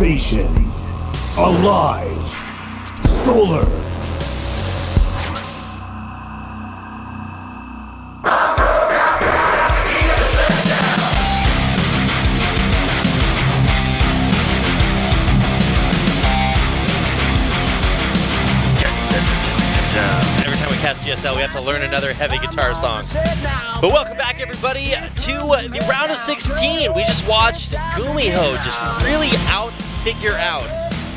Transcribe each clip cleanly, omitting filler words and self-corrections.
Innovation. aLive. Solar. Every time we cast GSL, we have to learn another heavy guitar song. But welcome back, everybody, to the round of 16. We just watched Gumiho just really figure out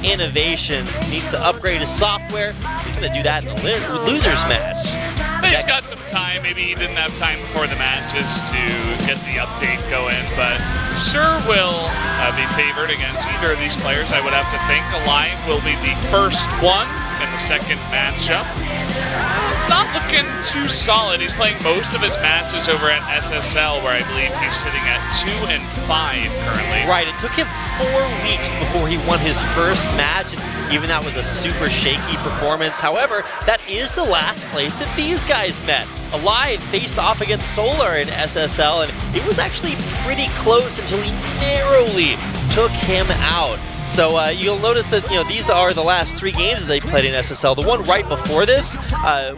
innovation. He needs to upgrade his software. He's going to do that in the losers match. He's got some time. Maybe he didn't have time before the matches to get the update going, but sure will be favored against either of these players. I would have to think aLive will be the first one in the second matchup. Not looking too solid. He's playing most of his matches over at SSL, where I believe he's sitting at 2 and 5 currently. Right, it took him 4 weeks before he won his first match, and even that was a super shaky performance. However, that is the last place that these guys met. aLive faced off against Solar in SSL, and it was actually pretty close until he narrowly took him out. So you'll notice that these are the last 3 games that they played in SSL. The one right before this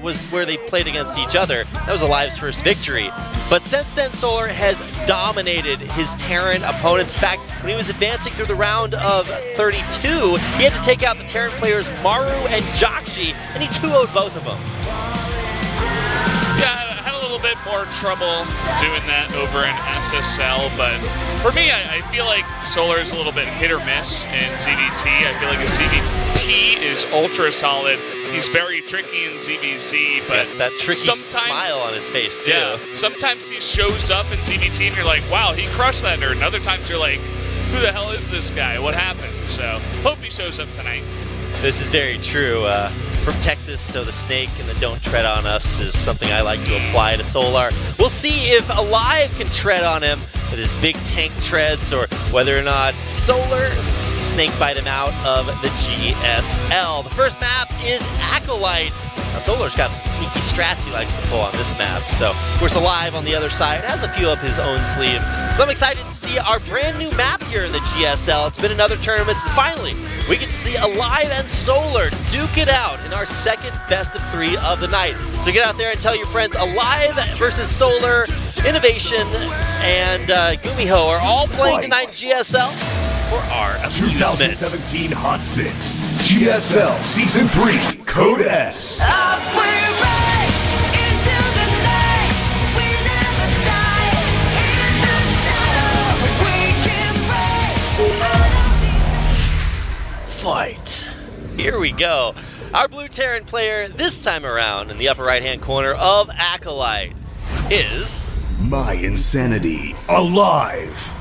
was where they played against each other. That was aLive's first victory. But since then, Solar has dominated his Terran opponents. In fact, when he was advancing through the round of 32, he had to take out the Terran players Maru and Jakshi, and he 2-0'd both of them. Yeah, I had a little bit more trouble doing that over in SSL, but for me, I feel like Solar is a little bit hit or miss in ZVT. I feel like his ZVP is ultra solid. He's very tricky in ZVZ, but that tricky smile on his face too. Yeah, sometimes he shows up in ZVT and you're like, wow, he crushed that nerd. And other times you're like, who the hell is this guy? What happened? So, hope he shows up tonight. This is very true. From Texas, so the snake and the don't tread on us is something I like to apply to Solar. We'll see if aLive can tread on him with his big tank treads, or whether or not Solar snake bite him out of the GSL. The first map is Acolyte. Now, Solar's got some sneaky strats he likes to pull on this map. So, of course, aLive on the other side has a few up his own sleeve. So I'm excited to see our brand new map here in the GSL. It's been another tournament, and finally, we get to see aLive and Solar duke it out in our second best of 3 of the night. So get out there and tell your friends aLive versus Solar, Innovation, and Gumiho are all playing tonight in GSL for our amusement. 2017 Hot 6 GSL Season 3 Code S. Fight. Here we go. Our blue Terran player this time around in the upper right-hand corner of Acolyte is My Insanity aLive.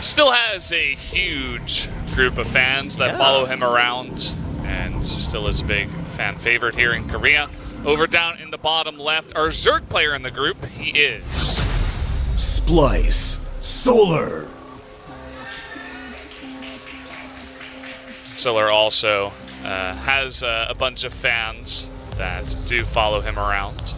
Still has a huge group of fans that follow him around, and still is a big fan favorite here in Korea. Over down in the bottom left, our Zerg player in the group, he is Splice. Solar. Solar also has a bunch of fans that do follow him around.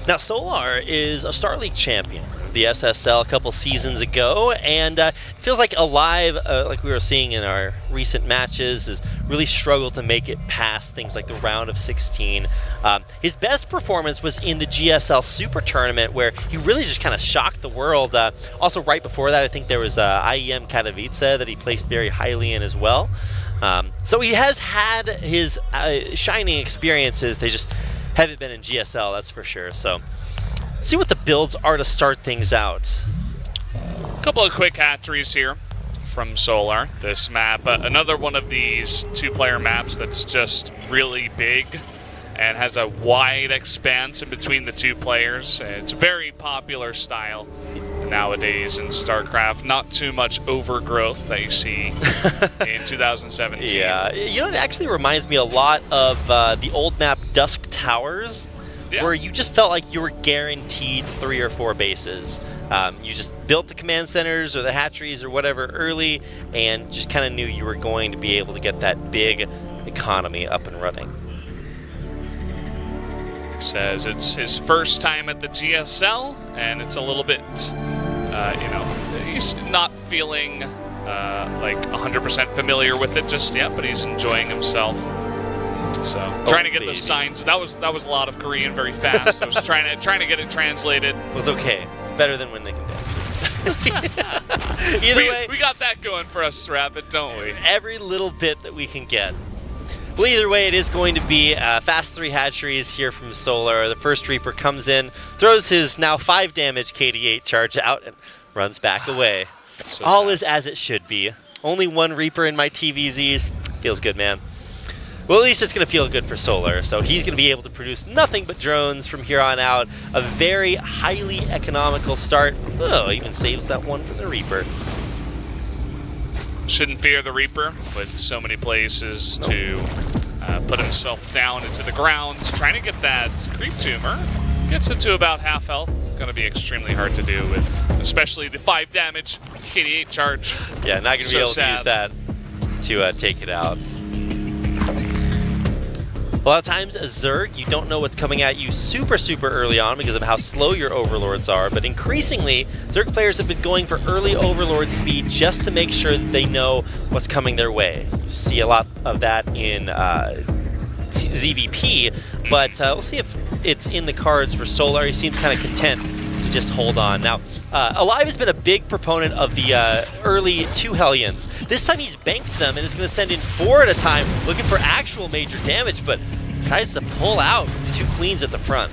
Now, Solar is a Star League champion, the SSL a couple seasons ago, and it feels like aLive, like we were seeing in our recent matches, has really struggled to make it past things like the round of 16. His best performance was in the GSL Super Tournament, where he really just kind of shocked the world. Also, right before that, I think there was IEM Katowice that he placed very highly in as well. So he has had his shining experiences. They just haven't been in GSL, that's for sure. So, see what the builds are to start things out. A couple of quick hatcheries here from Solar. This map, another one of these 2-player maps that's just really big and has a wide expanse in between the 2 players. It's a very popular style nowadays in StarCraft. Not too much overgrowth that you see in 2017. Yeah, it actually reminds me a lot of the old map Dusk Towers, where you just felt like you were guaranteed 3 or 4 bases. You just built the command centers or the hatcheries or whatever early, and just kind of knew you were going to be able to get that big economy up and running. Says it's his first time at the GSL, and it's a little bit, he's not feeling like 100% familiar with it just yet, but he's enjoying himself. So trying to get those signs. That was a lot of Korean very fast. I was trying to get it translated. It was okay. It's better than when they can dance. Either way, we got that going for us, Rapid, don't we? Every little bit that we can get. Well, either way, it is going to be fast 3 hatcheries here from Solar. The first Reaper comes in, throws his now 5 damage KD8 charge out, and runs back away. So all sad. is as it should be. Only 1 Reaper in my TVZs. Feels good, man. Well, at least it's going to feel good for Solar. So he's going to be able to produce nothing but drones from here on out. A very highly economical start. Oh, even saves that 1 for the Reaper. Shouldn't fear the Reaper with so many places to put himself down into the ground. Trying to get that creep tumor. Gets it to about half health. Going to be extremely hard to do with, especially the 5 damage KD8 charge. Yeah, not going to be able sad. to use that to take it out. A lot of times, as Zerg, you don't know what's coming at you super early on because of how slow your Overlords are, but increasingly, Zerg players have been going for early Overlord speed just to make sure that they know what's coming their way. You see a lot of that in ZVP, but we'll see if it's in the cards for Solar. He seems kind of content to just hold on. Now, aLive has been a big proponent of the early 2 Hellions. This time he's banked them and is going to send in 4 at a time, looking for actual major damage, but decides to pull out 2 Queens at the front.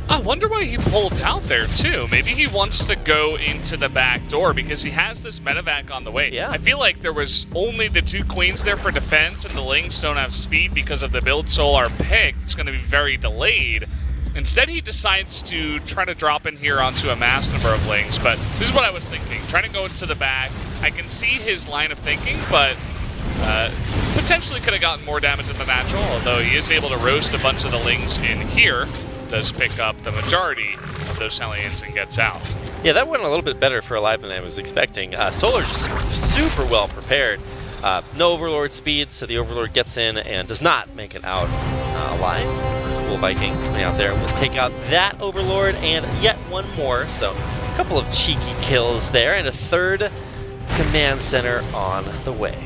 I wonder why he pulled out there, too. Maybe he wants to go into the back door because he has this medevac on the way. Yeah. I feel like there was only the 2 Queens there for defense, and the Lings don't have speed because of the build Solar picked. It's going to be very delayed. Instead, he decides to try to drop in here onto a mass number of Lings, but this is what I was thinking. Trying to go into the back. I can see his line of thinking, but potentially could have gotten more damage than the natural, although he is able to roast a bunch of the Lings in here. Does pick up the majority of those Hellions and gets out. Yeah, that went a little bit better for aLive than I was expecting. Solar's just super well prepared. No Overlord speed, so the Overlord gets in and does not make it out alive. Cool Viking coming out there will take out that Overlord and yet 1 more, so a couple of cheeky kills there, and a 3rd command center on the way.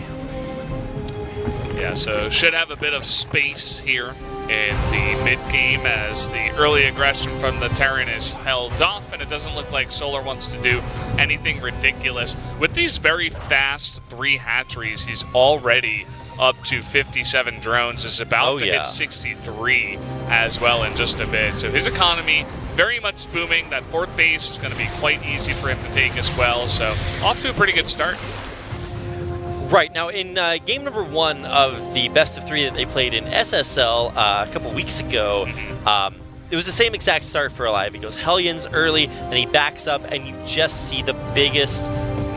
Yeah, so should have a bit of space here in the mid-game as the early aggression from the Terran is held off, and it doesn't look like Solar wants to do anything ridiculous. With these very fast 3 hatcheries, he's already up to 57 drones, is about to hit 63 as well in just a bit. So his economy very much booming. That 4th base is going to be quite easy for him to take as well, so off to a pretty good start. Right, now in game number 1 of the best of 3 that they played in SSL a couple weeks ago, it was the same exact start for aLive. He goes Hellions early, and he backs up, and you just see the biggest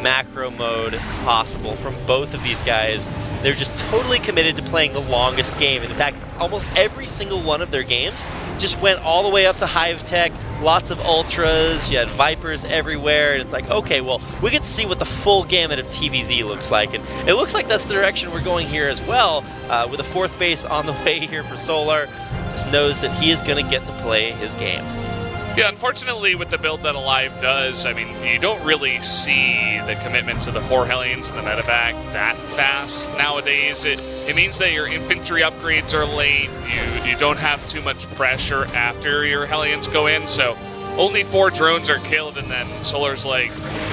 macro mode possible from both of these guys. They're just totally committed to playing the longest game. And in fact, almost every single one of their games just went all the way up to Hive Tech, lots of Ultras, you had Vipers everywhere, and it's like, okay, well, we get to see what the full gamut of TVZ looks like, and it looks like that's the direction we're going here as well, with a 4th base on the way here for Solar. Just knows that he is going to get to play his game. Yeah, unfortunately, with the build that aLive does, I mean, you don't really see the commitment to the 4 Hellions and the medevac that fast nowadays. It means that your infantry upgrades are late, you don't have too much pressure after your Hellions go in, so only 4 drones are killed, and then Solar's like,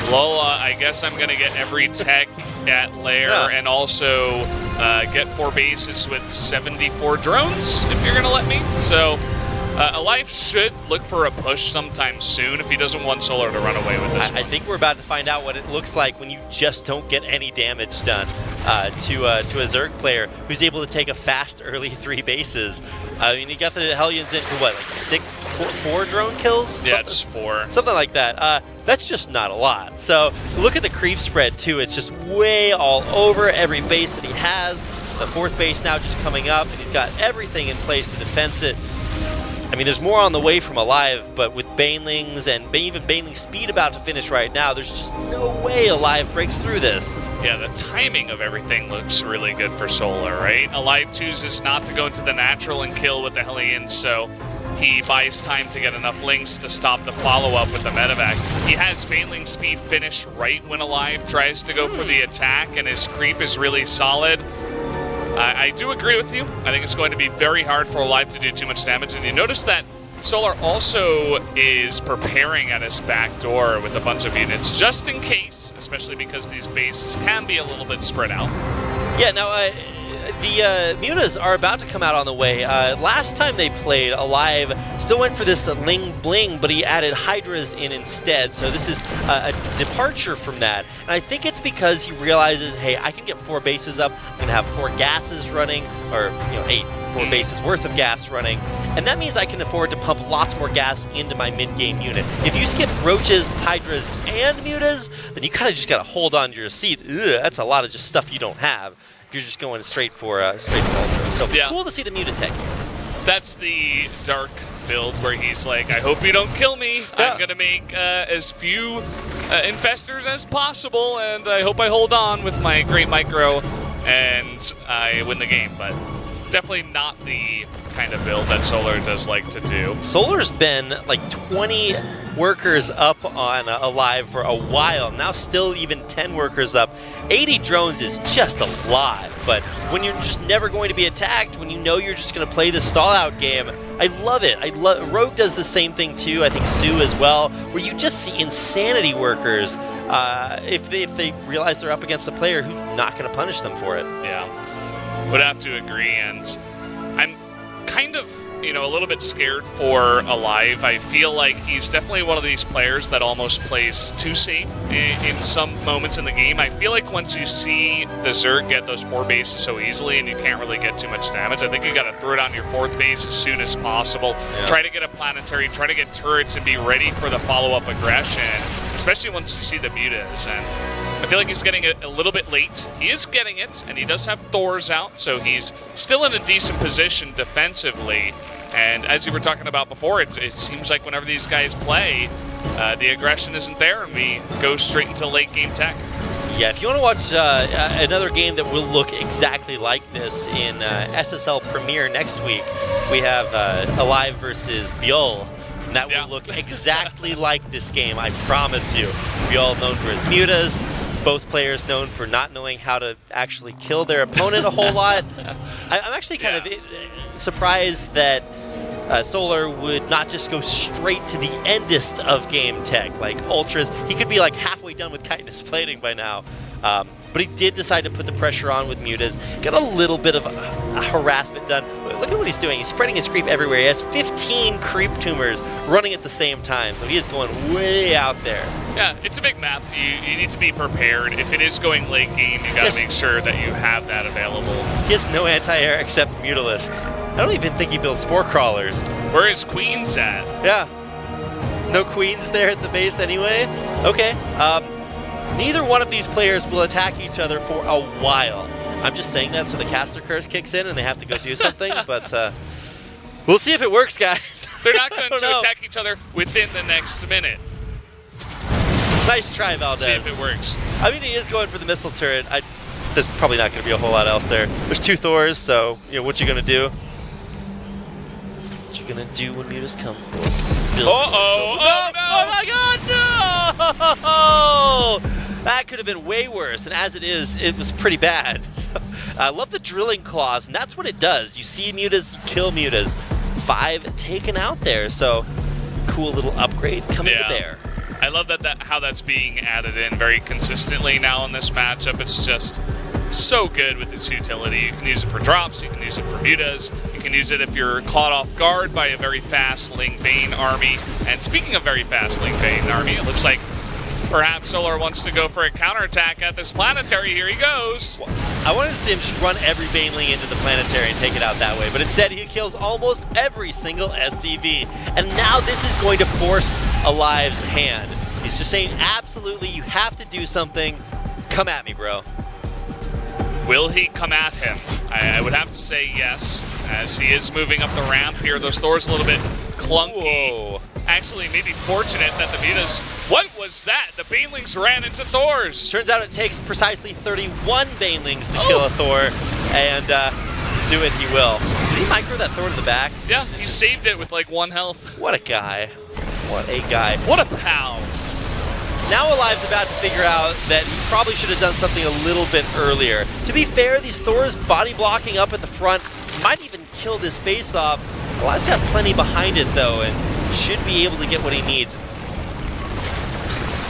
Lola, I guess I'm going to get every tech at lair and also get 4 bases with 74 drones, if you're going to let me. So aLive should look for a push sometime soon if he doesn't want Solar to run away with this. I think we're about to find out what it looks like when you just don't get any damage done to a Zerg player who's able to take a fast early 3 bases. I mean, you got the Hellions in for what, like 4 drone kills? Yeah, just 4. Something like that. That's just not a lot. So look at the creep spread too. It's just way all over every base that he has. The 4th base now just coming up, and he's got everything in place to defense it. I mean, there's more on the way from aLive, but with Banelings and even Baneling speed about to finish right now, there's just no way aLive breaks through this. Yeah, the timing of everything looks really good for Solar, right? aLive chooses not to go into the natural and kill with the Hellions, so he buys time to get enough links to stop the follow-up with the medevac. He has Baneling speed finish right when aLive tries to go for the attack, and his creep is really solid. I do agree with you. I think it's going to be very hard for aLive to do too much damage, and you notice that Solar also is preparing at his back door with a bunch of units, just in case, especially because these bases can be a little bit spread out. Yeah, now, the Mutas are about to come out on the way. Last time they played, aLive still went for this Ling Bling, but he added Hydras in instead. So this is a departure from that. And I think it's because he realizes, hey, I can get 4 bases up. I'm going to have 4 gases running, or 4 bases worth of gas running. And that means I can afford to pump lots more gas into my mid-game unit. If you skip Roaches, Hydras, and Mutas, then you kind of just got to hold on to your seat. Ugh, that's a lot of just stuff you don't have. You're just going straight for Ultra. So cool to see the Mutatech here. That's the Dark build where he's like, I hope you don't kill me. I'm going to make as few infestors as possible, and I hope I hold on with my great micro, and I win the game. But definitely not the kind of build that Solar does like to do. Solar's been like 20 workers up on aLive for a while. Now still even 10 workers up. 80 drones is just a lot, but when you're just never going to be attacked, when you know you're just going to play the stall-out game, I love it. Rogue does the same thing too, I think Sue as well, where you just see insanity workers if they realize they're up against a player who's not going to punish them for it. Yeah, would have to agree, and I'm kind of, a little bit scared for aLive. I feel like he's definitely one of these players that almost plays too safe in some moments in the game. I feel like once you see the Zerg get those 4 bases so easily and you can't really get too much damage, I think you got to throw down your 4th base as soon as possible. Yeah. Try to get a planetary, try to get turrets and be ready for the follow-up aggression, especially once you see the Mutas. And I feel like he's getting it a little bit late. He is getting it, and he does have Thors out, so he's still in a decent position defensively. And as you were talking about before, it seems like whenever these guys play, the aggression isn't there, and we go straight into late game tech. Yeah, if you want to watch another game that will look exactly like this in SSL Premier next week, we have aLive versus Bjol. And that will look exactly like this game, I promise you. Bjol known for his mutas, both players known for not knowing how to actually kill their opponent a whole lot. I'm actually kind of surprised that Solar would not just go straight to the endest of game tech, like Ultras. He could be like halfway done with chitinous plating by now. But he did decide to put the pressure on with mutas, got a little bit of a harassment done. Look at what he's doing. He's spreading his creep everywhere. He has 15 creep tumors running at the same time, so he is going way out there. Yeah, it's a big map. You need to be prepared. If it is going late game, you got to make sure that you have that available. He has no anti-air except Mutalisks. I don't even think he builds Spore Crawlers. Where is Queens at? Yeah. No Queens there at the base anyway? Okay. Neither one of these players will attack each other for a while. I'm just saying that so the caster curse kicks in and they have to go do something, but we'll see if it works, guys. They're not going to attack each other within the next minute. Nice try, Valdez. See if it works. I mean, he is going for the missile turret. There's probably not going to be a whole lot else there. There's 2 Thors, so what you going to do? What you going to do when mutas come? Uh-oh! Oh, no! Oh, my God, no! That could have been way worse, and as it is, it was pretty bad. I love the drilling claws, and that's what it does. You see mutas, you kill mutas. 5 taken out there, so cool little upgrade coming to bear. I love how that's being added in very consistently now in this matchup. It's just so good with its utility. You can use it for drops, you can use it for mutas, you can use it if you're caught off guard by a very fast Ling Bane army. And speaking of very fast Ling Bane army, it looks like perhaps Solar wants to go for a counterattack at this planetary. Here he goes. I wanted to see him just run every Baneling into the planetary and take it out that way, but instead he kills almost every single SCV. And now this is going to force aLive's hand. He's just saying, absolutely, you have to do something. Come at me, bro. Will he come at him? I would have to say yes, as he is moving up the ramp here. Those Thors a little bit clunky. Whoa. Actually, maybe fortunate that the mutas... What was that? The Banelings ran into Thors. Turns out it takes precisely 31 Banelings to kill a Thor, and do it he will. Did he micro that throw to the back? Yeah, he saved it with like 1 health. What a guy. What a guy. What a pal. Now aLive's about to figure out that he probably should have done something a little bit earlier. To be fair, these Thors body blocking up at the front might even kill this base off. aLive's got plenty behind it though, and should be able to get what he needs.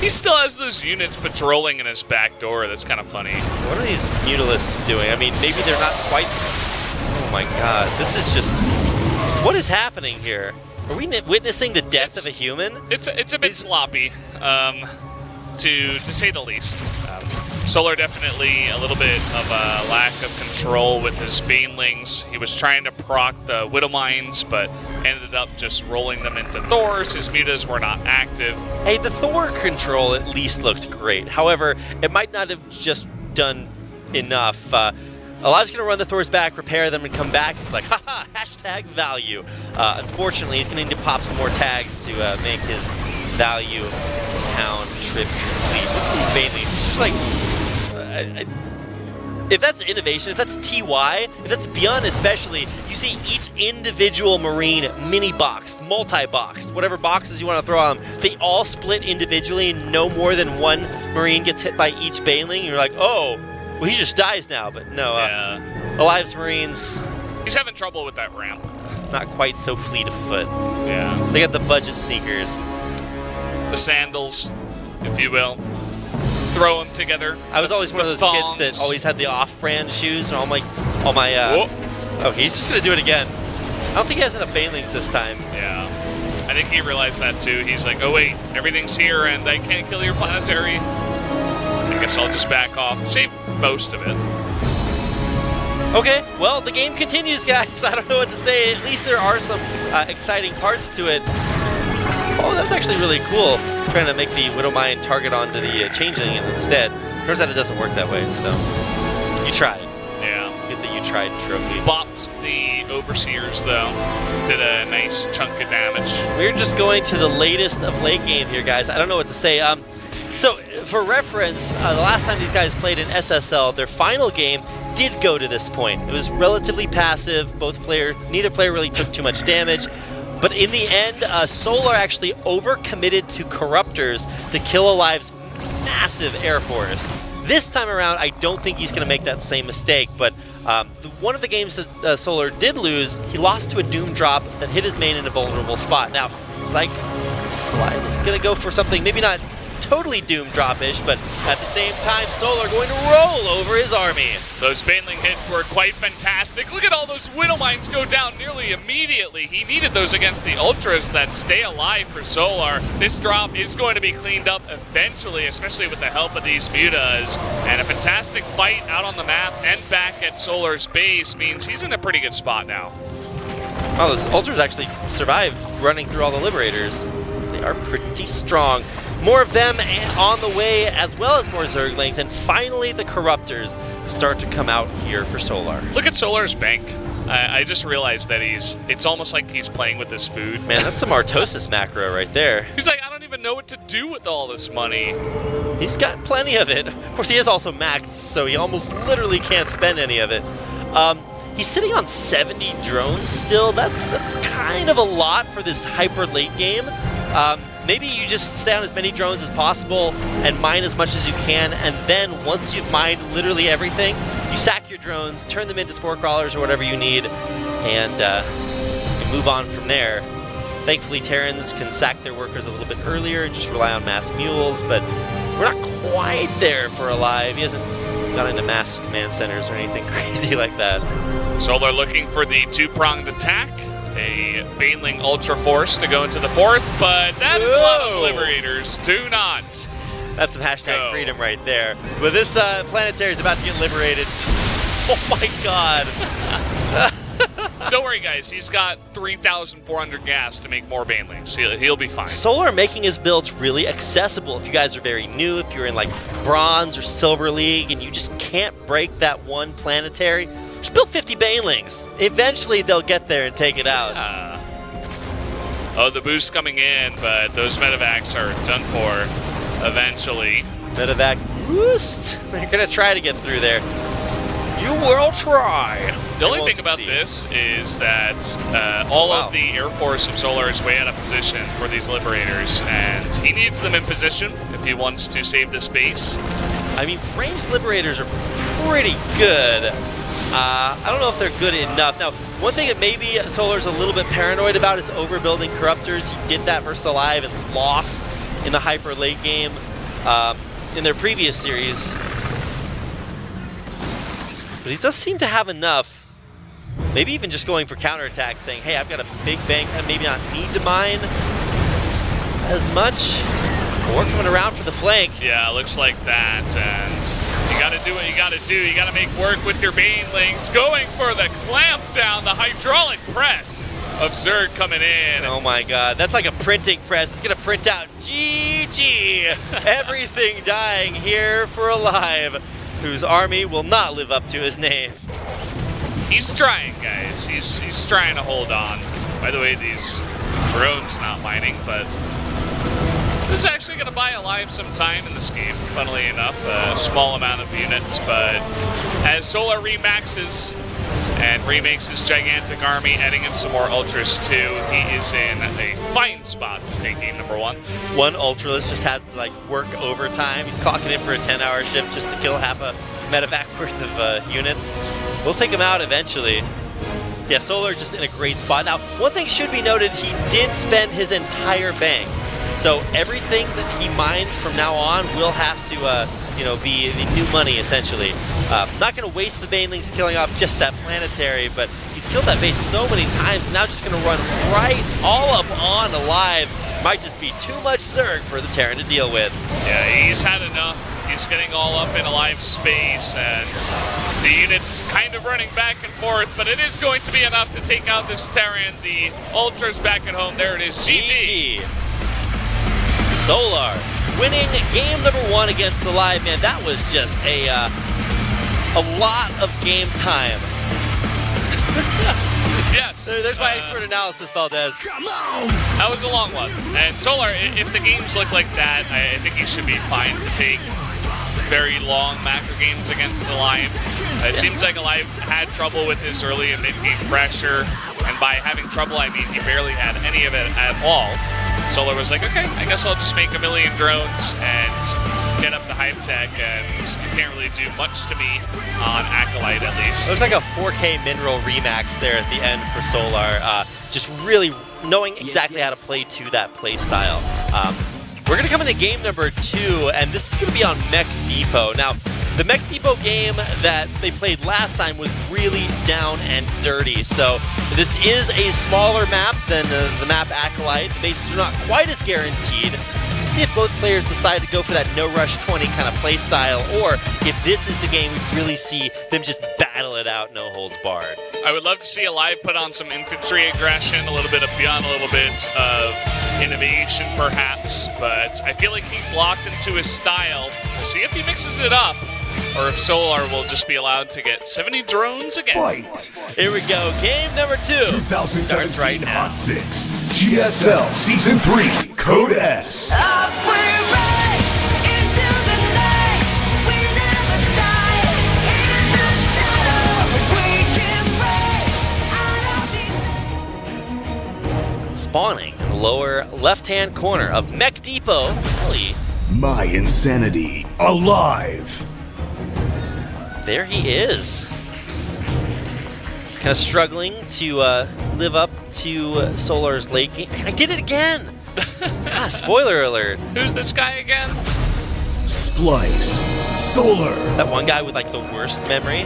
He still has those units patrolling in his back door. That's kind of funny. What are these Mutalisks doing? I mean, maybe they're not quite... Oh my god, this is just... What is happening here? Are we witnessing the death of a human? It's a bit sloppy, to say the least. Solar definitely a little bit of a lack of control with his Banelings. He was trying to proc the Widow Mines, but ended up just rolling them into Thors. His mutas were not active. Hey, the Thor control at least looked great. However, it might not have just done enough. aLive's going to run the Thors back, repair them, and come back. It's like, haha, hashtag value. Unfortunately, he's going to need to pop some more tags to make his value town trip complete. Look at these Banelings. It's just like... if that's innovation, if that's TY, if that's Beyond especially, you see each individual Marine mini-boxed, multi-boxed, whatever boxes you want to throw on them, they all split individually and no more than one Marine gets hit by each Baneling. You're like, oh, well, he just dies now. But no, aLive's Marines... He's having trouble with that ramp. Not quite so fleet of foot. Yeah. They got the budget sneakers. The sandals, if you will. Throw them together. I was always one of those kids that always had the off-brand shoes and all my oh, he's just gonna do it again. I don't think he has enough Banelings this time. Yeah, I think he realized that too. He's like, oh wait, everything's here and I can't kill your planetary. I guess I'll just back off. Save most of it. Okay, well, the game continues, guys. I don't know what to say. At least there are some exciting parts to it. Oh, that's actually really cool. Trying to make the Widowmine target onto the Changeling instead. Turns out it doesn't work that way, so you tried. Yeah. Get the you tried trophy. Bopped the Overseers, though. Did a nice chunk of damage. We're just going to the latest of late game here, guys. I don't know what to say. So, for reference, the last time these guys played in SSL, their final game did go to this point. It was relatively passive. Neither player really took too much damage. But in the end, Solar actually overcommitted to Corruptors to kill aLive's massive Air Force. This time around, I don't think he's going to make that same mistake, but one of the games that Solar did lose, he lost to a Doom drop that hit his main in a vulnerable spot. Now, it's like, aLive is going to go for something maybe not totally Doom drop-ish, but at the same time, Solar going to roll over his army. Those Baneling hits were quite fantastic. Look at all those Widow Mines go down nearly immediately. He needed those against the Ultras that stay alive for Solar. This drop is going to be cleaned up eventually, especially with the help of these mutas. And a fantastic fight out on the map and back at Solar's base means he's in a pretty good spot now. Oh, those Ultras actually survived running through all the Liberators. They are pretty strong. More of them on the way, as well as more Zerglings, and finally the Corruptors start to come out here for Solar. Look at Solar's bank. I just realized that it's almost like he's playing with his food. Man, that's some Artosis macro right there. He's like, I don't even know what to do with all this money. He's got plenty of it. Of course, he is also maxed, so he almost literally can't spend any of it. He's sitting on 70 drones still. That's kind of a lot for this hyper late game. Maybe you just stay on as many drones as possible and mine as much as you can, and then once you've mined literally everything, you sack your drones, turn them into spore crawlers or whatever you need, and you move on from there. Thankfully, Terrans can sack their workers a little bit earlier and just rely on mass mules, but we're not quite there for aLive. He hasn't gone into mass command centers or anything crazy like that. Solar looking for the two-pronged attack. A Baneling Ultra Force to go into the fourth, but that is a lot of Liberators. Do not. That's some hashtag freedom right there. But this planetary is about to get liberated. Oh my god. Don't worry, guys. He's got 3,400 gas to make more Banelings. He'll be fine. Solar making his builds really accessible. If you guys are very new, if you're in like Bronze or Silver League, and you just can't break that one planetary, just build 50 Banelings. Eventually, they'll get there and take it out. Oh, the boost coming in, but those medevacs are done for eventually. Medevac boost. They're going to try to get through there. You will try. The only thing about this is that all of the Air Force of Solar is way out of position for these Liberators, and he needs them in position if he wants to save the space. I mean, ranged Liberators are pretty good. I don't know if they're good enough. Now, one thing that maybe Solar's a little bit paranoid about is overbuilding Corruptors. He did that versus aLive and lost in the hyper late game in their previous series. But he does seem to have enough. Maybe even just going for counterattack, saying, hey, I've got a big bank and maybe not need to mine as much. Or coming around for the flank. Yeah, looks like that. And you gotta do what you gotta do. You gotta make work with your Banelings. Going for the clamp down, the hydraulic press of Zerg coming in. Oh my god, that's like a printing press. It's gonna print out GG. Everything dying here for aLive, whose army will not live up to his name. He's trying, guys. He's trying to hold on. By the way, these drones not mining, but this is actually going to buy aLive some time in this game, funnily enough. A small amount of units, but as Solar remaxes and remakes his gigantic army, adding in some more Ultras too, he is in a fine spot to take game number 1. One Ultralist just has to like work overtime. He's clocking in for a 10-hour shift just to kill half a medevac worth of units. We'll take him out eventually. Yeah, Solar just in a great spot. Now, one thing should be noted, he did spend his entire bank. So everything that he mines from now on will have to, you know, be new money essentially. Not going to waste the Banelings killing off just that planetary, but he's killed that base so many times. Now just going to run right all up on aLive. Might just be too much Zerg for the Terran to deal with. Yeah, he's had enough. He's getting all up in aLive space, and the unit's kind of running back and forth, but it is going to be enough to take out this Terran. The Ultra's back at home. There it is. GG. Solar winning game number 1 against aLive. Man, that was just a lot of game time. Yes. There's my expert analysis, Valdez. That was a long one. And Solar, if the games look like that, I think he should be fine to take very long macro games against aLive. It seems like aLive had trouble with his early and mid-game pressure, and by having trouble, I mean he barely had any of it at all. Solar was like, okay, I guess I'll just make 1 million drones and get up to hype tech, and you can't really do much to me on Acolyte at least. It was like a 4K mineral remax there at the end for Solar. Just really knowing exactly how to play to that play style. We're going to come into game number 2, and this is going to be on Mech Depot. Now, the Mech Depot game that they played last time was really down and dirty. So this is a smaller map than the map Acolyte. The bases are not quite as guaranteed. We'll see if both players decide to go for that no rush 20 kind of play style, or if this is the game we really see them just battle it out, no holds barred. I would love to see aLive put on some infantry aggression, a little bit of beyond, a little bit of innovation perhaps, but I feel like he's locked into his style. We'll see if he mixes it up, or if Solar will just be allowed to get 70 drones again. Fight! Here we go, game number 2. 2017 right now. Hot 6. GSL Season 3, Code S. Spawning in the lower left-hand corner of Mech Depot. My insanity, aLive. There he is. Kind of struggling to live up to Solar's late game. I did it again! Spoiler alert. Who's this guy again? Splice. Solar. That one guy with like the worst memory.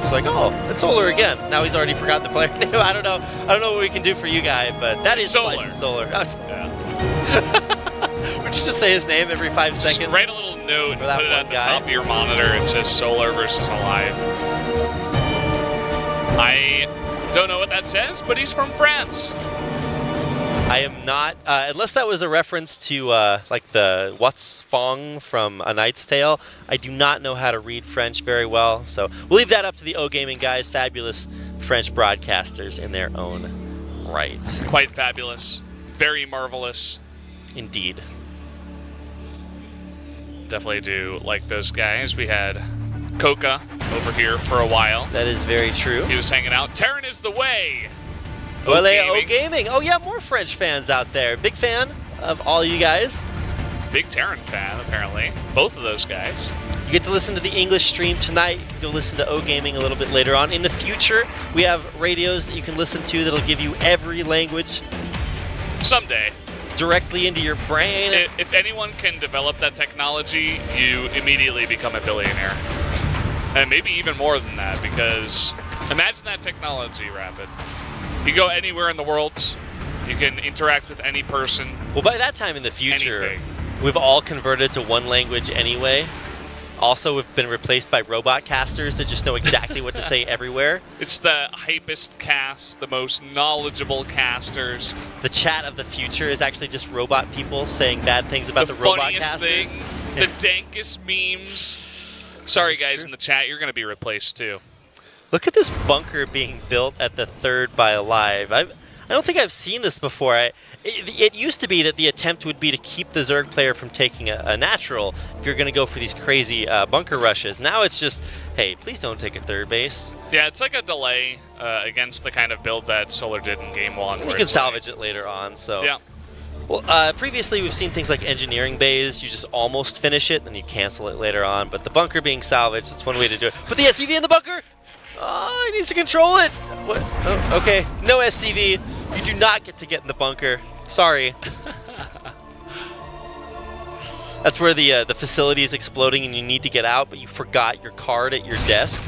It's like, oh, it's Solar again. Now he's already forgot the player name. I don't know what we can do for you, guy, but that is Solar. Solar. Yeah. Would you just say his name every 5 seconds? Just write a little note, For that put it at one the guy? top of your monitor. It says Solar versus aLive. I don't know what that says, but he's from France. I am not, unless that was a reference to like the What's Fong from A Knight's Tale. I do not know how to read French very well, so we'll leave that up to the O-Gaming guys, fabulous French broadcasters in their own right. Quite fabulous. Very marvelous. Indeed. Definitely do like those guys. We had Coca over here for a while. That is very true. He was hanging out. Terran is the way. O Gaming. Oh yeah, more French fans out there. Big fan of all you guys. Big Terran fan, apparently. Both of those guys. You get to listen to the English stream tonight. You'll listen to O Gaming a little bit later on. In the future, we have radios that you can listen to that'll give you every language. Someday. Directly into your brain. If anyone can develop that technology, you immediately become a billionaire. And maybe even more than that, because imagine that technology, Rapid. You go anywhere in the world, you can interact with any person. Well, by that time in the future, anything. We've all converted to one language anyway. Also, we've been replaced by robot casters that just know exactly what to say everywhere. It's the hypest cast, the most knowledgeable casters. The chat of the future is actually just robot people saying bad things about the robot casters. Thing, the dankest memes. Sorry, guys in the chat, you're going to be replaced too. Look at this bunker being built at the 3rd by aLive. I don't think I've seen this before. It used to be that the attempt would be to keep the Zerg player from taking a natural if you're going to go for these crazy bunker rushes. Now it's just, hey, please don't take a 3rd base. Yeah, it's like a delay against the kind of build that Solar did in Game 1. And you can salvage it later on. So. Yeah. Well, previously we've seen things like engineering bays. You just almost finish it, then you cancel it later on. But the bunker being salvaged, that's one way to do it. Put the SCV in the bunker! Oh, he needs to control it! What? Oh, okay, no SCV. You do not get to get in the bunker. Sorry. That's where the facility is exploding and you need to get out, but you forgot your card at your desk.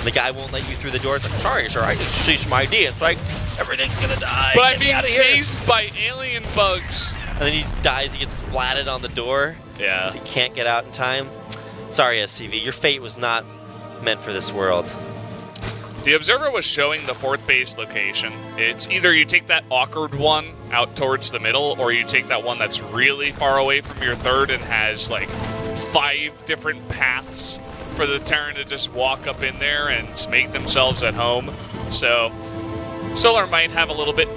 The guy won't let you through the door. It's like, sorry, sir, I didn't see some ID. It's like, everything's gonna die. But I'm being chased by alien bugs. And then he dies, he gets splatted on the door. Yeah. Because he can't get out in time. Sorry, SCV, your fate was not meant for this world. The observer was showing the 4th base location. It's either you take that awkward one out towards the middle, or you take that one that's really far away from your 3rd and has like 5 different paths for the Terran to just walk up in there and make themselves at home. So Solar might have a little bit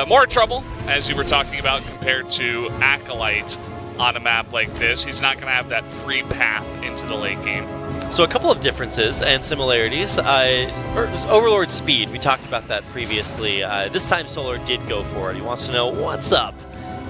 more trouble, as you were talking about, compared to Acolyte on a map like this. He's not going to have that free path into the late game. So a couple of differences and similarities. Overlord speed, we talked about that previously. This time Solar did go for it. He wants to know what's up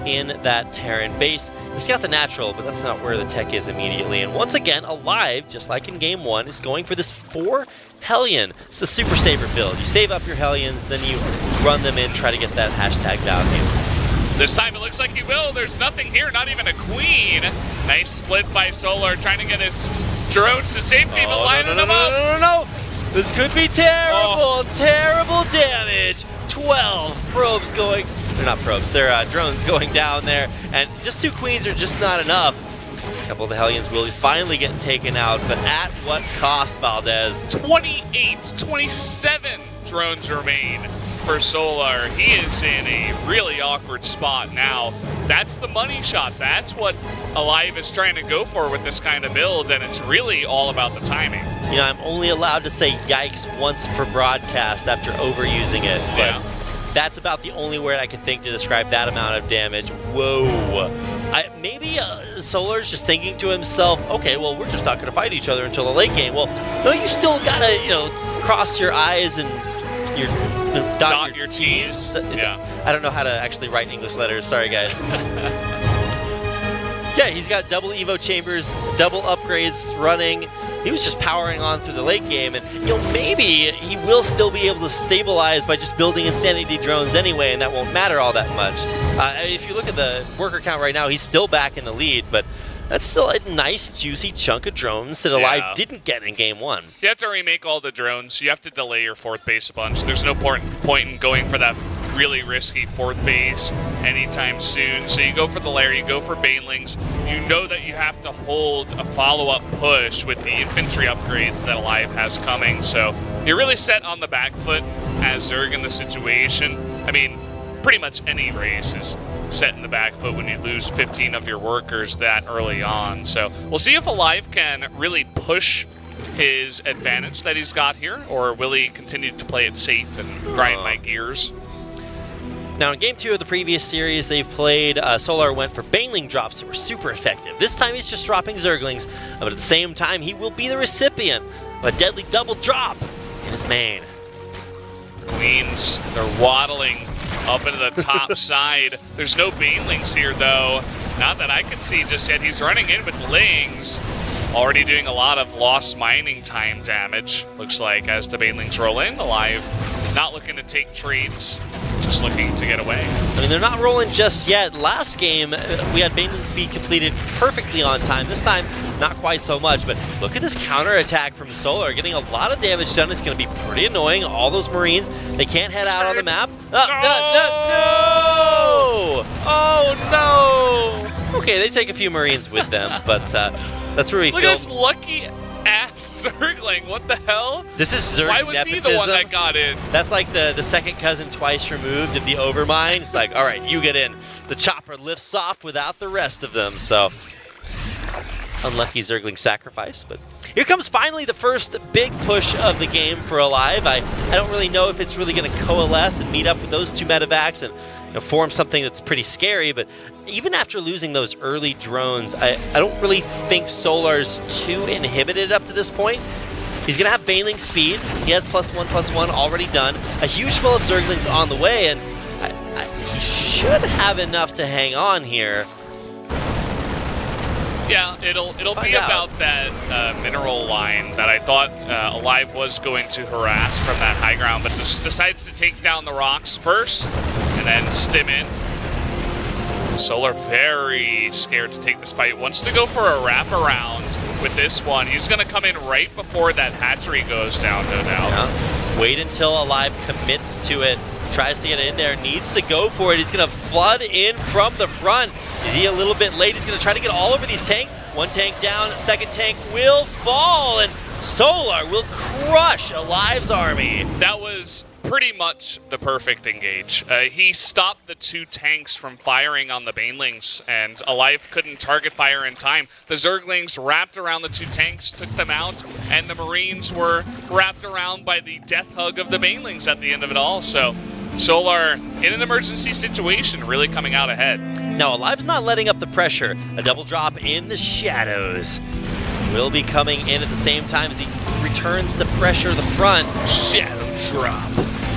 in that Terran base. He's got the natural, but that's not where the tech is immediately. And once again, aLive, just like in Game 1, is going for this 4 Hellion. It's the Super Saver build. You save up your Hellions, then you run them in, try to get that hashtag value. This time it looks like he will. There's nothing here, not even a queen. Nice split by Solar, trying to get his drones to safety, but lining them up. No. This could be terrible, terrible damage. 12 probes going, they're not probes, they're drones going down there. And just 2 queens are just not enough. A couple of the Hellions will finally get taken out, but at what cost, Valdez? 28, 27 drones remain for Solar. He is in a really awkward spot now. That's the money shot. That's what aLive is trying to go for with this kind of build, and it's really all about the timing. You know, I'm only allowed to say yikes once per broadcast after overusing it, but that's about the only word I can think to describe that amount of damage. Whoa. Maybe Solar's just thinking to himself, okay, well, we're just not going to fight each other until the late game. Well, no, you still got to, you know, cross your I's and your dot your T's. I don't know how to actually write English letters. Sorry, guys. Yeah, he's got double Evo chambers, double upgrades running. He was just powering on through the late game, and you know, maybe he will still be able to stabilize by just building Insanity drones anyway, and that won't matter all that much. If you look at the worker count right now, he's still back in the lead, but that's still a nice, juicy chunk of drones that aLive didn't get in Game 1. You have to remake all the drones. You have to delay your 4th base a bunch. There's no point in going for that really risky 4th base anytime soon. So you go for the lair, you go for banelings. You know that you have to hold a follow-up push with the infantry upgrades that aLive has coming. So you're really set on the back foot as Zerg in the situation. I mean, pretty much any race is set in the back foot when you lose 15 of your workers that early on. So we'll see if aLive can really push his advantage that he's got here, or will he continue to play it safe and grind my gears? Now, in Game 2 of the previous series they've played, Solar went for Baneling drops that were super effective. This time he's just dropping Zerglings, but at the same time he will be the recipient of a deadly double drop in his main. Queens, they're waddling up into the top side. There's no Banelings here, though. Not that I can see just yet. He's running in with Lings. Already doing a lot of lost mining time damage, looks like, as the Banelings roll in. aLive not looking to take trades, just looking to get away. I mean, they're not rolling just yet. Last game, we had Baneling speed completed perfectly on time. This time, not quite so much, but look at this counterattack from Solar. Getting a lot of damage done. It's going to be pretty annoying. All those Marines, they can't head out on the map. No! Oh, no! Okay, they take a few Marines with them, but that's where we Look at this lucky-ass Zergling. What the hell? This is Zerg Why was nepotism. he the one that got in? That's like the second cousin twice removed of the Overmind. It's like, all right, you get in. The chopper lifts off without the rest of them, so unlucky Zergling sacrifice. But here comes finally the first big push of the game for aLive. I don't really know if it's really going to coalesce and meet up with those two medevacs and form something that's pretty scary, but even after losing those early drones, I don't really think Solar's too inhibited up to this point. He's going to have Baneling speed. He has +1/+1 already done. A huge spell of Zerglings on the way, and he should have enough to hang on here. Yeah, it'll be about that mineral line that I thought aLive was going to harass from that high ground, but just decides to take down the rocks first and then stim in. Solar very scared to take this fight. Wants to go for a wraparound with this one. He's going to come in right before that hatchery goes down, no doubt. Yeah. Wait until aLive commits to it. Tries to get in there, needs to go for it. He's going to flood in from the front. Is he a little bit late? He's going to try to get all over these tanks. One tank down, second tank will fall, and Solar will crush aLive's army. That was pretty much the perfect engage. He stopped the two tanks from firing on the Banelings, and aLive couldn't target fire in time. The Zerglings wrapped around the two tanks, took them out, and the Marines were wrapped around by the death hug of the Banelings at the end of it all. So Solar, in an emergency situation, really coming out ahead. Now, aLive's not letting up the pressure. A double drop in the shadows will be coming in at the same time as he returns to pressure the front. Shadow drop.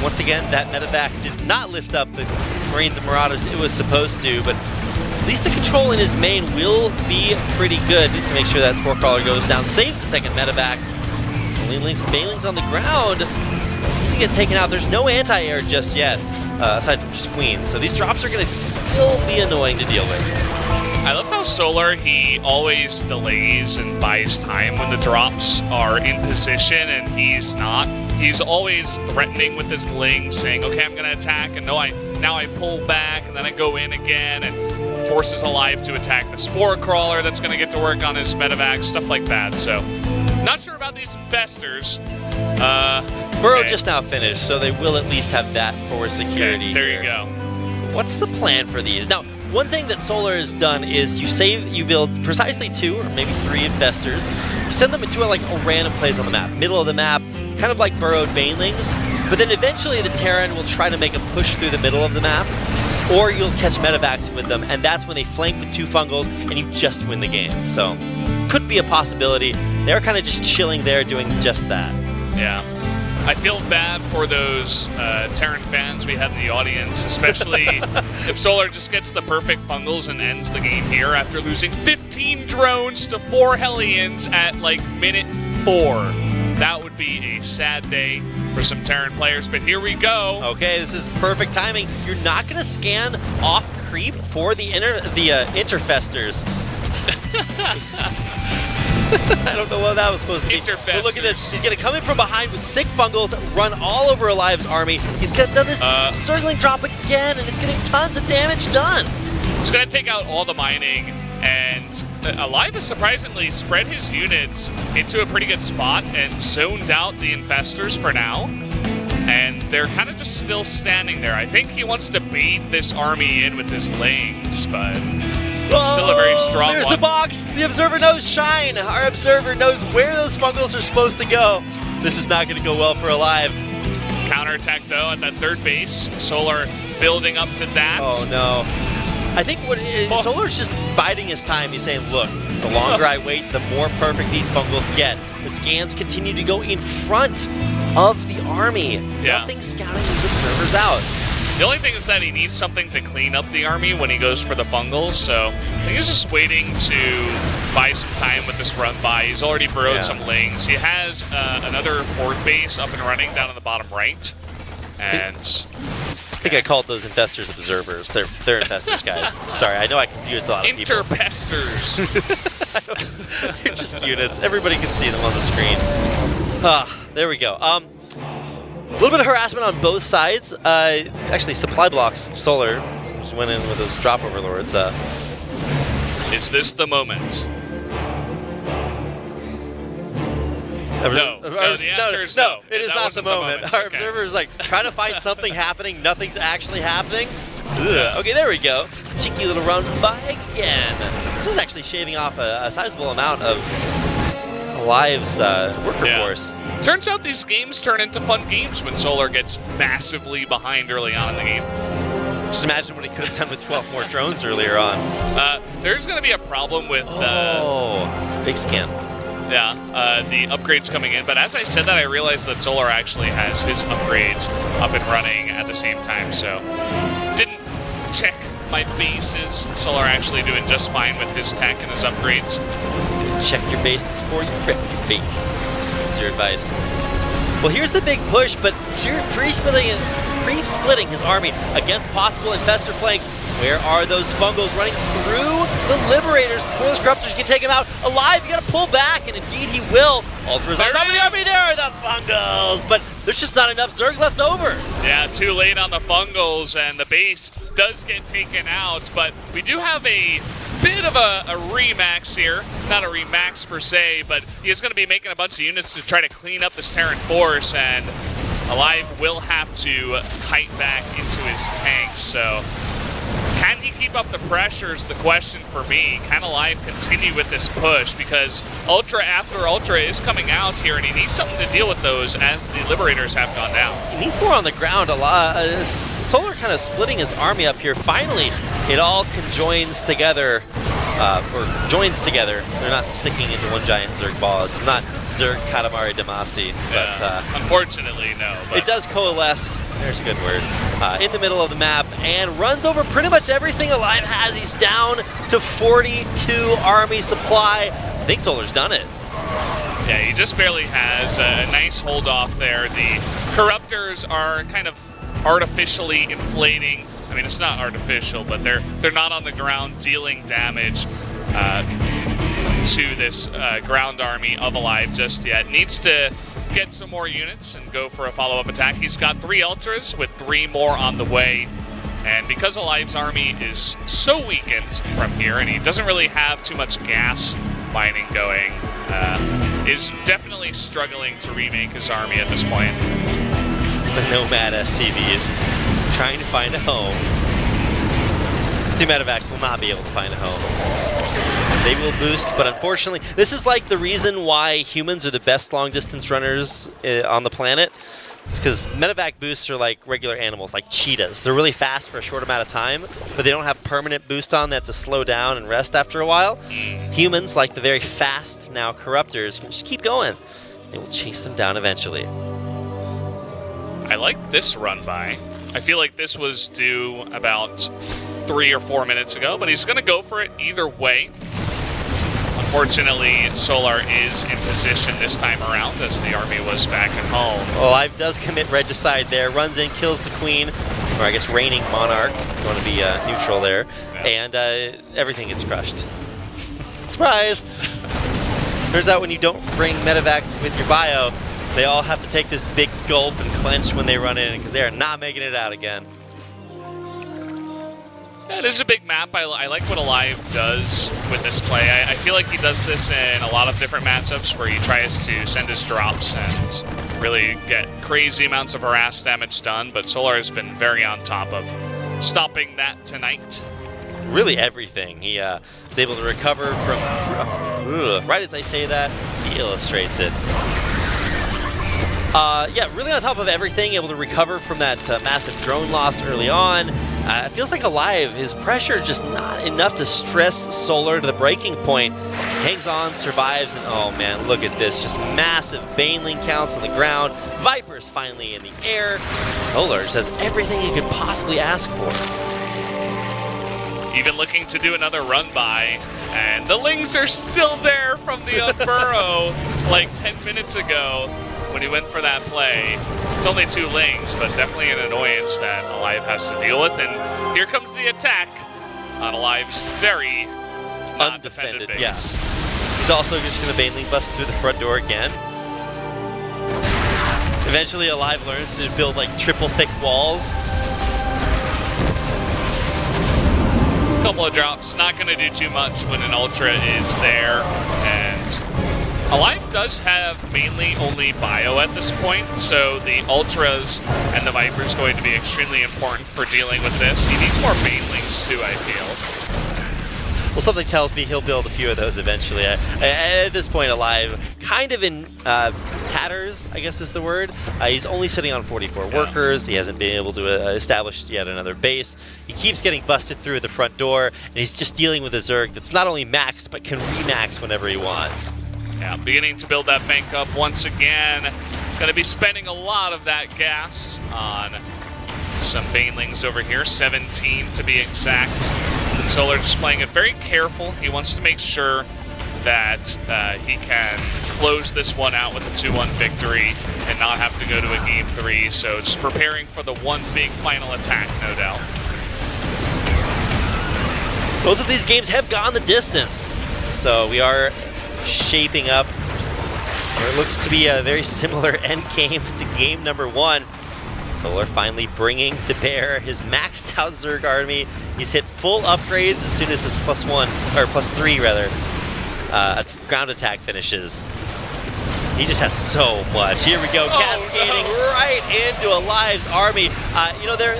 Once again, that medevac did not lift up the Marines and Marauders it was supposed to, but at least the control in his main will be pretty good. Needs to make sure that Spore Crawler goes down, saves the second medevac. Only links and Banelings on the ground. To get taken out. There's no anti-air just yet, aside from just Queens. So these drops are going to still be annoying to deal with. I love how Solar, he always delays and buys time when the drops are in position, and he's not. He's always threatening with his Ling, saying, okay, I'm going to attack, and now I pull back, and then I go in again, and forces aLive to attack the Spore Crawler that's going to get to work on his medevac, stuff like that. So, not sure about these infestors. Burrow just now finished, so they will at least have that for security. Okay, there here. you go. What's the plan for these? Now, one thing that Solar has done is you build precisely 2 or maybe 3 infestors. You send them into a random place on the map, middle of the map, kind of like burrowed Banelings. But then eventually the Terran will try to make a push through the middle of the map, or you'll catch medevacs with them, and that's when they flank with 2 fungals and you just win the game. So, could be a possibility. They're kind of just chilling there doing just that. Yeah. I feel bad for those Terran fans we had in the audience, especially if Solar just gets the perfect fungals and ends the game here after losing 15 drones to 4 Hellions at minute 4. That would be a sad day for some Terran players, but here we go. Okay, this is perfect timing. You're not going to scan off creep for the interfestors. I don't know what that was supposed to be. But look at this. He's going to come in from behind with sick fungals, run all over aLive's army. He's done this Zergling drop again, and it's getting tons of damage done. He's going to take out all the mining, and aLive has surprisingly spread his units into a pretty good spot and zoned out the infestors for now. And they're kind of just still standing there. I think he wants to bait this army in with his Lings, but still a very strong there's one. The box. The Observer knows shine. Our Observer knows where those fungals are supposed to go. This is not going to go well for aLive. Counterattack, though, at that third base. Solar building up to that. Oh, no. I think Solar's just biding his time. He's saying, look, the longer I wait, the more perfect these fungals get. The scans continue to go in front of the army. Yeah. Nothing scouting these observers out. The only thing is that he needs something to clean up the army when he goes for the fungals, so I think he's just waiting to buy some time with this run by. He's already burrowed some lings. He has another fourth base up and running down on the bottom right. And I think I called those investors observers. They're investors, guys. Sorry, I know I confused a lot of people. Interpesters. They're just units. Everybody can see them on the screen. There we go. A little bit of harassment on both sides. Actually, supply blocks. Solar just went in with those drop overlords. Is this the moment? No. The answer is no. It is not the moment. Our observer is like trying to find something happening. Nothing's actually happening. Ugh. Okay, there we go. Cheeky little run by again. This is actually shaving off a sizable amount of aLive's worker force. Turns out these games turn into fun games when Solar gets massively behind early on in the game. Just imagine what he could have done with 12 more drones earlier on. There's going to be a problem with... big scan. Yeah, the upgrades coming in. But as I said that, I realized that Solar actually has his upgrades up and running at the same time. So didn't check my bases. Solar actually doing just fine with his tech and his upgrades. Check your bases before you rip your base. That's your advice. Well, here's the big push, but pre-splitting his army against possible infestor flanks. Where are those fungals running through the Liberators before those Corruptors can take him out? aLive, you gotta pull back, and indeed he will. Ultra's on top of the army, there are the fungals, but there's just not enough Zerg left over. Yeah, too late on the fungals, and the base does get taken out, but we do have a bit of a remax here. Not a remax per se, but he's going to be making a bunch of units to try to clean up this Terran force, and aLive will have to kite back into his tanks, so can he keep up the pressure is the question for me. Can aLive continue with this push? Because Ultra after Ultra is coming out here, and he needs something to deal with those as the Liberators have gone down. He needs more on the ground. Solar kind of splitting his army up here. Finally, it all conjoins together, or joins together. They're not sticking into one giant Zerg ball. This is not Zerg Katamari Damacy. But, unfortunately, no. But it does coalesce, there's a good word, in the middle of the map and runs over pretty much everything aLive has. He's down to 42 army supply. I think Solar's done it. Yeah, he just barely has a nice hold off there. The Corruptors are kind of artificially inflating. I mean, it's not artificial, but they're not on the ground dealing damage to this ground army of aLive just yet. Needs to get some more units and go for a follow-up attack. He's got 3 Ultras with 3 more on the way. And because aLive's army is so weakened from here, and he doesn't really have too much gas mining going, is definitely struggling to remake his army at this point. The Nomad SCVs trying to find a home. The Medivacs will not be able to find a home. They will boost, but unfortunately, this is like the reason why humans are the best long-distance runners on the planet. It's because medevac boosts are like regular animals, like cheetahs. They're really fast for a short amount of time, but they don't have permanent boost on. They have to slow down and rest after a while. Humans, like the very fast now Corruptors, can just keep going. They will chase them down eventually. I like this run by. I feel like this was due about 3 or 4 minutes ago, but he's going to go for it either way. Unfortunately, Solar is in position this time around as the army was back at home. aLive does commit regicide there, runs in, kills the queen, or I guess reigning monarch. You want to be neutral there, and everything gets crushed. Surprise! Turns out when you don't bring medevacs with your bio, they all have to take this big gulp and clench when they run in because they are not making it out again. Yeah, this is a big map. I like what aLive does with this play. I feel like he does this in a lot of different matchups where he tries to send his drops and really get crazy amounts of harass damage done, but Solar has been very on top of stopping that tonight. Really everything. He is able to recover from... right as I say that, he illustrates it. Yeah, really on top of everything, able to recover from that massive drone loss early on. It feels like aLive, his pressure just not enough to stress Solar to the breaking point. Hangs on, survives, and oh man, look at this. Just massive Baneling counts on the ground. Vipers finally in the air. Solar just has everything he could possibly ask for. Even looking to do another run by, and the Lings are still there from the Unburrow like 10 minutes ago when he went for that play. It's only 2 Lings, but definitely an annoyance that aLive has to deal with. And here comes the attack on aLive's very not defended base. Yeah. He's also just going to Baneling bust through the front door again. Eventually aLive learns to build like triple thick walls. Couple of drops, not going to do too much when an Ultra is there, and aLive does have mainly only bio at this point, so the Ultras and the Vipers going to be extremely important for dealing with this. He needs more Banelings too, I feel. Well, something tells me he'll build a few of those eventually. At this point, aLive kind of in tatters, I guess is the word. He's only sitting on 44 workers. He hasn't been able to establish yet another base. He keeps getting busted through the front door, and he's just dealing with a Zerg that's not only maxed, but can remax whenever he wants. Yeah, beginning to build that bank up once again. Going to be spending a lot of that gas on some Banelings over here, 17 to be exact. Solar just playing it very careful. He wants to make sure that he can close this one out with a 2-1 victory and not have to go to a Game 3. So just preparing for the one big final attack, no doubt. Both of these games have gone the distance. So we are shaping up where it looks to be a very similar end game to game number 1. Solar finally bringing to bear his maxed out Zerg army. He's hit full upgrades as soon as his +3 rather, ground attack finishes. He just has so much. Here we go, cascading right into aLive's army. You know, there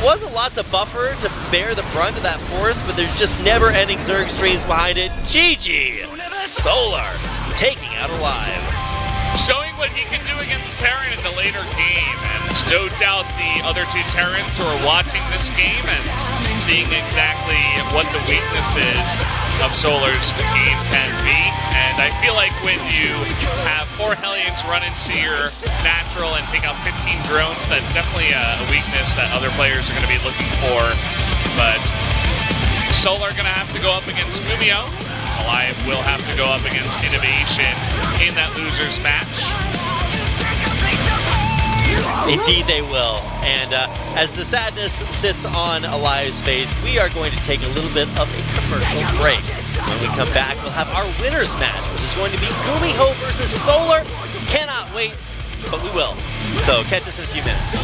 was a lot to buffer to bear the brunt of that force, but there's just never-ending Zerg streams behind it. GG! Solar taking out aLive. Showing what he can do against Terran in the later game, and no doubt the other 2 Terrans are watching this game and seeing exactly what the weaknesses of Solar's game can be. And I feel like when you have 4 Hellions run into your natural and take out 15 drones, that's definitely a weakness that other players are going to be looking for. But Solar going to have to go up against Gumio. aLive will have to go up against Innovation in that losers match. Indeed they will. And as the sadness sits on aLive's face, we are going to take a little bit of a commercial break. When we come back, we'll have our winners match, which is going to be Gumiho versus Solar. Cannot wait, but we will. So catch us in a few minutes.